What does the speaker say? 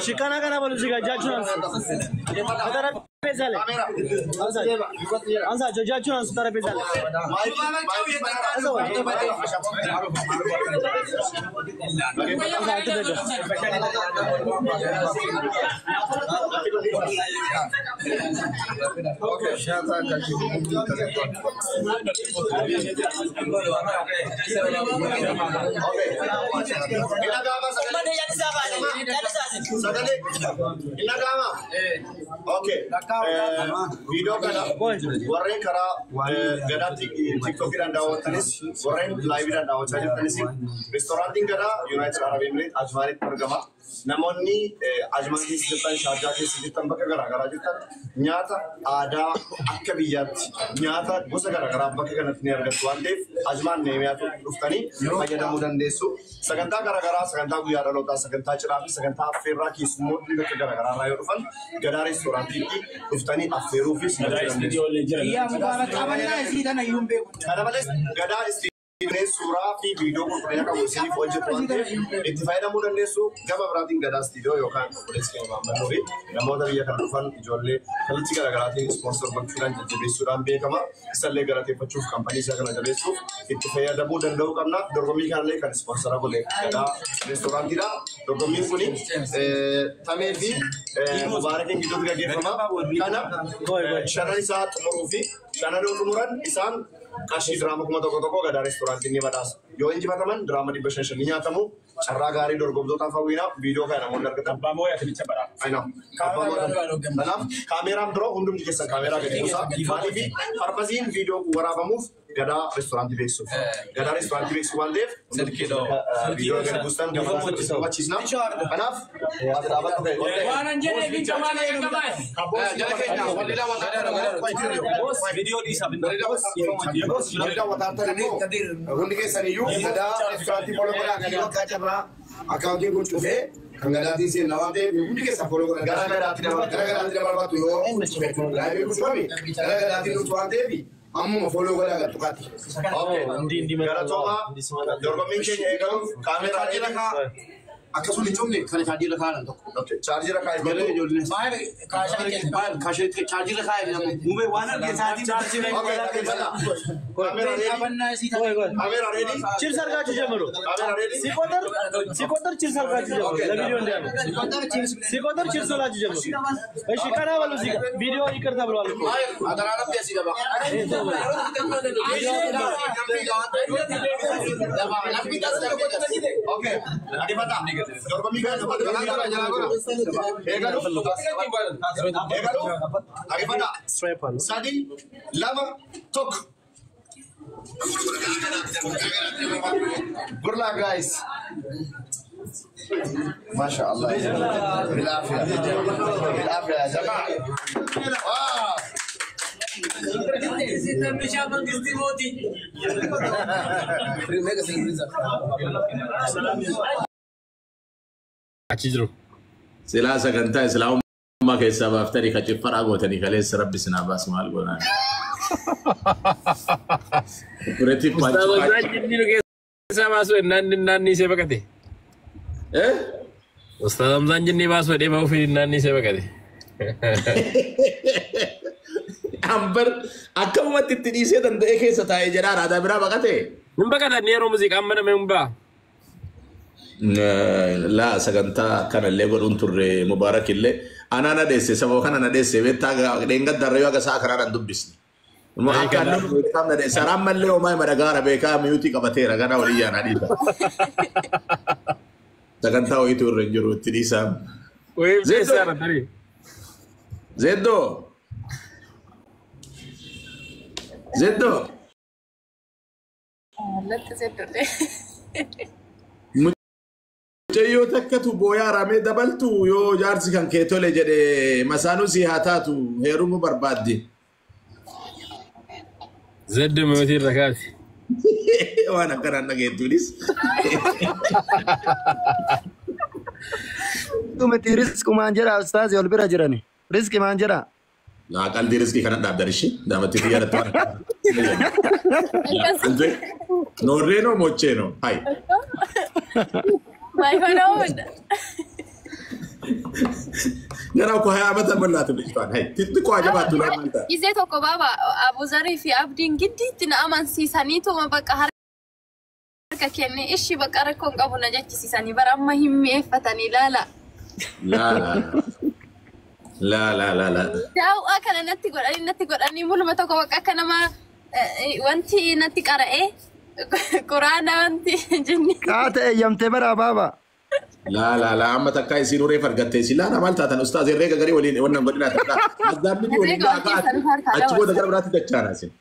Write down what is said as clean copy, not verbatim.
Shikana kana balu shiga judgment. Tara pezale. Ansa judgment tara pezale. Okay. Video kana warren kara gadati TikTok dan daawatanis warren live dan daawatanis restauranting kana United Arab Emirates Ajmarit pergama namonni Ajmarit sitan Sharjah ke sitan bakka gara jitan nyata ada akka biyyatti nyata gosa gara bakka kanatti ni argatu waan ta'eef Ajman neemiyatu dhuftani fayyadamuu dandeessu sagantaa gara sagantaa guyyaa dhalootaa sagantaa cidhaa fi sagantaa affeerraa keessummoo bakka gara irraa yoo dhufan gadaa restaurantii dhuftanii affeeruu fi kana malees gadaa suuraa fi viidiyoo qulqullina qabu isiniif hojjetu waan ta'eef itti fayyadamuu dandeessu gama biraatiin gadaa istiidiyoo yookaan qopheessi keenya maammaduu fi namoota biyya kana dhufan ijoollee kallattii garaagaraatiin ispoonsor gochuudhaan jajjabeessuudhaan beekama isallee galateeffachuuf kaampanii isaa kana jabeessuuf itti fayyadamuu danda'uu qabna dorgommii kanallee kan ispoonsora godhe gadaa reestooraantiidha dorgommiin kuni tamee fi mubaarakiin gidduutti gaggeeffama kana shanan isaa xumuruu fi shanan xumuran isaan Kashi drama kuma toko gada restoran ini batas. Yo inji bataman drama di besar niya tamu. Cara gari dorgobdo tafawina video kaya namun dar kita. Bamo ya tibi cabara. I know. Tanam kamera dro undum dikesa kamera gede usa. TV parpasin video kuara move gada restoran di besu. Gada restoran di besu walde. Video gede gustan gada machisna. Anaf. Ada apa tuh? Waran jadi bincang mana yang kamai? Video di sabin. Mereka watar ini undi ke saniyu ada restoran follow kena kaca bra account ku chufe kangada di sini nawate undi ke follow kena gara-gara tidak batu yo live ku suami gara-gara tidak tuante bi ammu follow kena tukati Oke. Di gara coba jorgo mingke ego kamera ini ka akasun icumne kana charger khalan to Oke, charger ka mere ego. jolne baal kashe ke charger khaye mumbai wana ke sathi Oke, kamera ready. Kamera ready. Chirsar ka chujamaro. Kamera ready. Sikotar chirsar ka chujamaro. La video ndiano. Sikotar chirsar ka chujamaro. Ai shikana walu sika. Video ikarta walu. adarana piasi da ba Oke. Adi bata. Jorgo mingke ego. Ego. Adi bata. Sadi lava tok. Good luck, guys. Masya Allah. Bilafia. Bilafia ya jamaah. Wah. Achijro. Sila sagantaa Islaamummaa keessaa baaftanii kachiffara gootanii kaleessa rabbi sinaa baasu maal goonaan. Kureetii Ustaz jinni nu keessa baasu naanni ishee baqate. Ustaz Hamzaan jinni baasu deemaa ofii naanni ishee baqate. Ambar akkamumatti itti dhiisee danda'ee keessa taa'ee jedhaa raadaa biraa baqate. Nun baqatan yeroo muuziqaan mana mee hundaa. Laa sagantaa kanallee godhuun turre mubaarakillee anaa na deesse sababa kana na deesse beektaa dheenga darree akka sa'a kanaan dubbisne. Akka annan beekaam na deesse saraan mallee homaa madagaara beekaa miyuutii qabateera gana walii yaanaa dhiisa. Sagantaa wayiitu irra hin jiru itti dhiisaa. Wayii keessaa irra tarii. Zeddoo. Zeddoo. Mucayyoo takkatu booyaa ramee dabaltu yoo jaarsi kan kee tole jedhe masaanuu si haa taatu heerumuu barbaaddi. Zedde mootii irra kaati. Waan akkanaan dhageettuunis. Tumeti riski maan jira ustaazi ol bira jirani. Riski maan jira. Naa qalbii riskii kana dhaabdarishi daamatti xiyyaarratti waan akka. Noorreenoo mocheenoo hayi. Gara ko haya mata mallatu bishfan hay titti ko ajabaatu la manta Izee tokko baaba Abu Zarii fi Abdiin giddiitti na amansiisaniituma bakka harka kenne ishi bakka rakkoon qabu na jechisiisanii bara amma hin mi'eeffatanii laala. la Daawwaa kana natti godhanii muluma tokko bakka akka nama wanti natti qara'ee quraana wanti jinni. Kaata eeyyamtee bara baaba. la amma takka isin uree fargattee sila na maal taatan ustaaz herreega garii waliin wannan godina takka azzaabni waliin achi booda gara biraatti dachaana isin.